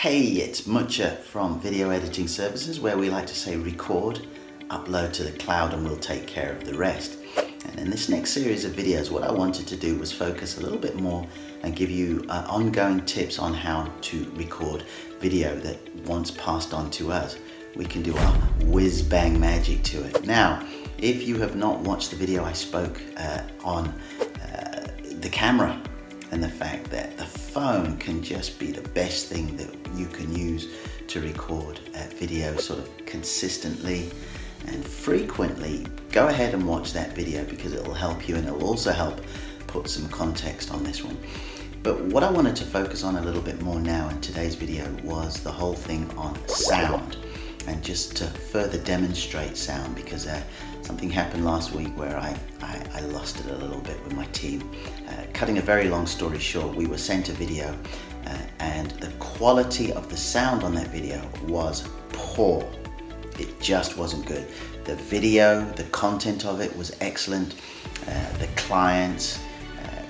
Hey, it's Mucha from Video Editing Services, where we like to say record, upload to the cloud, and we'll take care of the rest. And in this next series of videos, what I wanted to do was focus a little bit more and give you ongoing tips on how to record video that once passed on to us, we can do our whiz-bang magic to it. Now, if you have not watched the video I spoke on the camera and the fact that the phone can just be the best thing that you can use to record video sort of consistently and frequently, go ahead and watch that video because it will help you, and it will also help put some context on this one. But what I wanted to focus on a little bit more now in today's video was the whole thing on sound, and just to further demonstrate sound, because something happened last week where I lost it a little bit with my team. Cutting a very long story short, we were sent a video and the quality of the sound on that video was poor. It just wasn't good. The video, the content of it was excellent. The client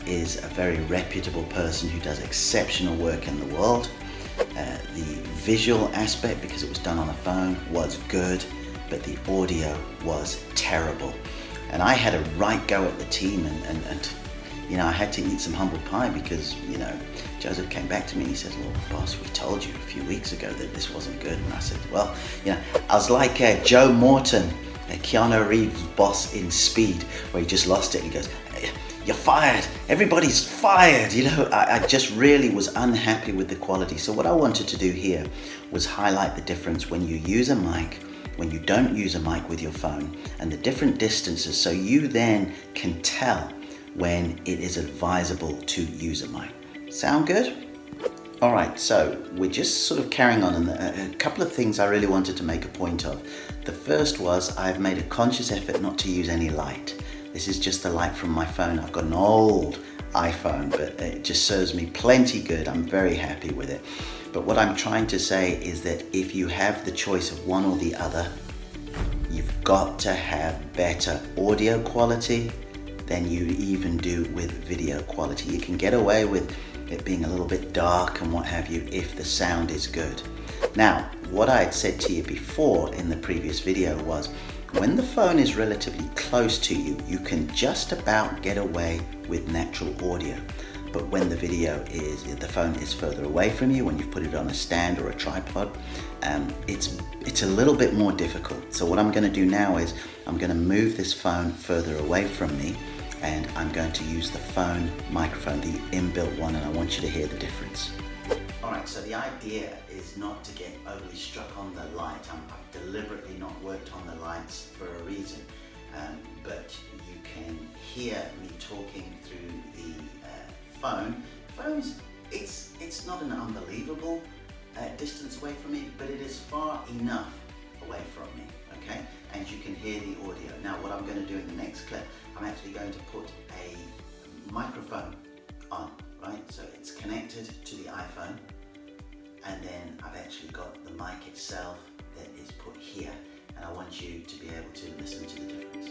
is a very reputable person who does exceptional work in the world. The visual aspect, because it was done on a phone, was good, but the audio was terrible. And I had a right go at the team, and you know, I had to eat some humble pie because, you know, Joseph came back to me and he said, "Well, boss, we told you a few weeks ago that this wasn't good." And I said, well, you know, I was like Joe Morton, Keanu Reeves' boss in Speed, where he just lost it. He goes, "You're fired, everybody's fired." You know, I just really was unhappy with the quality. So what I wanted to do here was highlight the difference when you use a mic, when you don't use a mic with your phone, and the different distances, so you then can tell when it is advisable to use a mic. Sound good? All right, so we're just sort of carrying on, and a couple of things I really wanted to make a point of. The first was I've made a conscious effort not to use any light. This is just the light from my phone. I've got an old iPhone, but it just serves me plenty good. I'm very happy with it. But what I'm trying to say is that if you have the choice of one or the other, you've got to have better audio quality than you even do with video quality. You can get away with it being a little bit dark and what have you if the sound is good. Now, what I had said to you before in the previous video was, when the phone is relatively close to you, you can just about get away with natural audio. But when the phone is further away from you, when you've put it on a stand or a tripod, it's a little bit more difficult. So what I'm going to do now is I'm going to move this phone further away from me, and I'm going to use the phone microphone, the inbuilt one, and I want you to hear the difference. All right, so the idea is not to get overly struck on the light. I've deliberately not worked on the lights for a reason, but you can hear me talking through the phone. Phones, it's not an unbelievable distance away from me, but it is far enough away from me, okay? And you can hear the audio. Now, what I'm going to do in the next clip, I'm actually going to put a microphone on, right? So it's connected to the iPhone, and then I've actually got the mic itself that is put here, and I want you to be able to listen to the difference.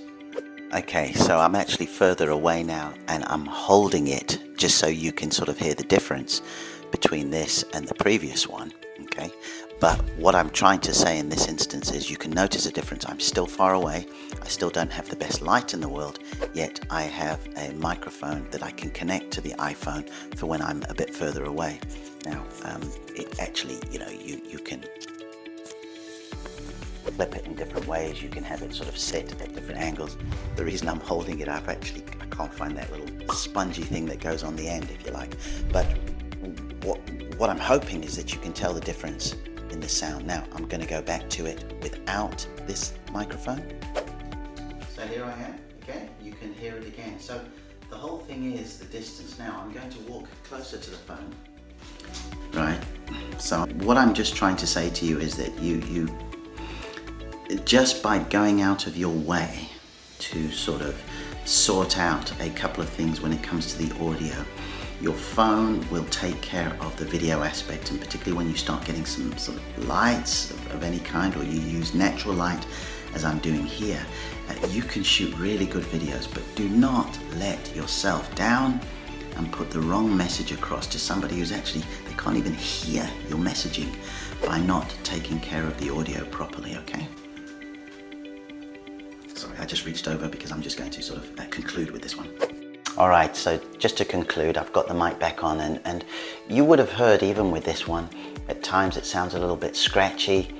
Okay, so I'm actually further away now, and I'm holding it just so you can sort of hear the difference between this and the previous one, okay? But what I'm trying to say in this instance is you can notice a difference. I'm still far away. I still don't have the best light in the world, yet I have a microphone that I can connect to the iPhone for when I'm a bit further away. Now, it actually, you know, you can flip it in different ways. You can have it sort of sit at different angles. The reason I'm holding it up, I can't find that little spongy thing that goes on the end, if you like. But what I'm hoping is that you can tell the difference in the sound. Now, I'm going to go back to it without this microphone. So here I am, okay? You can hear it again. So the whole thing is the distance. Now, I'm going to walk closer to the phone. Right. So what I'm just trying to say to you is that you just by going out of your way to sort of sort out a couple of things when it comes to the audio, your phone will take care of the video aspect, and particularly when you start getting some sort of lights of any kind, or you use natural light as I'm doing here, you can shoot really good videos. But do not let yourself down and put the wrong message across to somebody who's actually, They can't even hear your messaging by not taking care of the audio properly, okay? Sorry, I just reached over because I'm just going to sort of conclude with this one. All right, so just to conclude, I've got the mic back on, and you would have heard, even with this one, at times it sounds a little bit scratchy.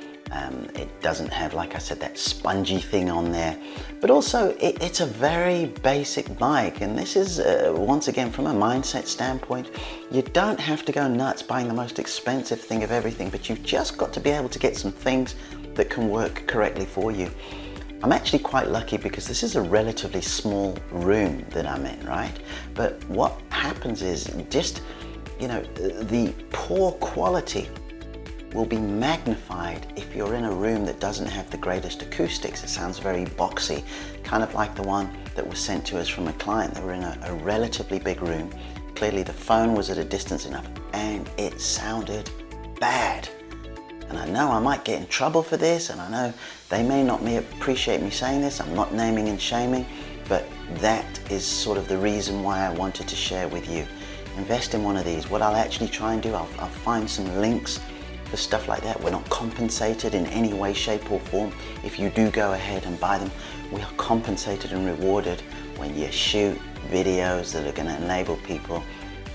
It doesn't have, like I said, that spongy thing on there, but also it's a very basic mic, and this is once again, from a mindset standpoint, you don't have to go nuts buying the most expensive thing of everything, but you've just got to be able to get some things that can work correctly for you. I'm actually quite lucky because this is a relatively small room that I'm in, right? But what happens is just, you know, the poor quality will be magnified if you're in a room that doesn't have the greatest acoustics. It sounds very boxy, kind of like the one that was sent to us from a client. They were in a relatively big room. Clearly the phone was at a distance enough and it sounded bad. And I know I might get in trouble for this, and I know they may not appreciate me saying this. I'm not naming and shaming, but that is sort of the reason why I wanted to share with you. Invest in one of these. What I'll actually try and do, I'll find some links for stuff like that. We're not compensated in any way, shape or form. If you do go ahead and buy them, we are compensated and rewarded when you shoot videos that are going to enable people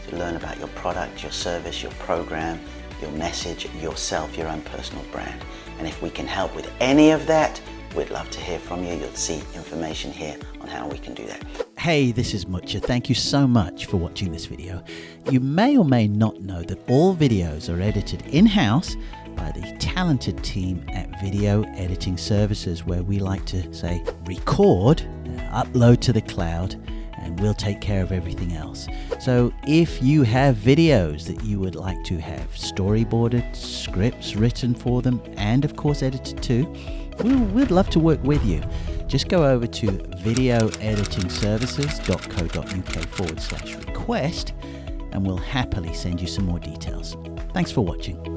to learn about your product, your service, your program, your message, yourself, your own personal brand. And if we can help with any of that, we'd love to hear from you. You'll see information here on how we can do that. Hey, this is Mucha. Thank you so much for watching this video. You may or may not know that all videos are edited in-house by the talented team at Video Editing Services, where we like to say record, upload to the cloud, and we'll take care of everything else. So if you have videos that you would like to have storyboarded, scripts written for them, and of course edited too, we'd love to work with you. Just go over to videoeditingservices.co.uk/request and we'll happily send you some more details. Thanks for watching.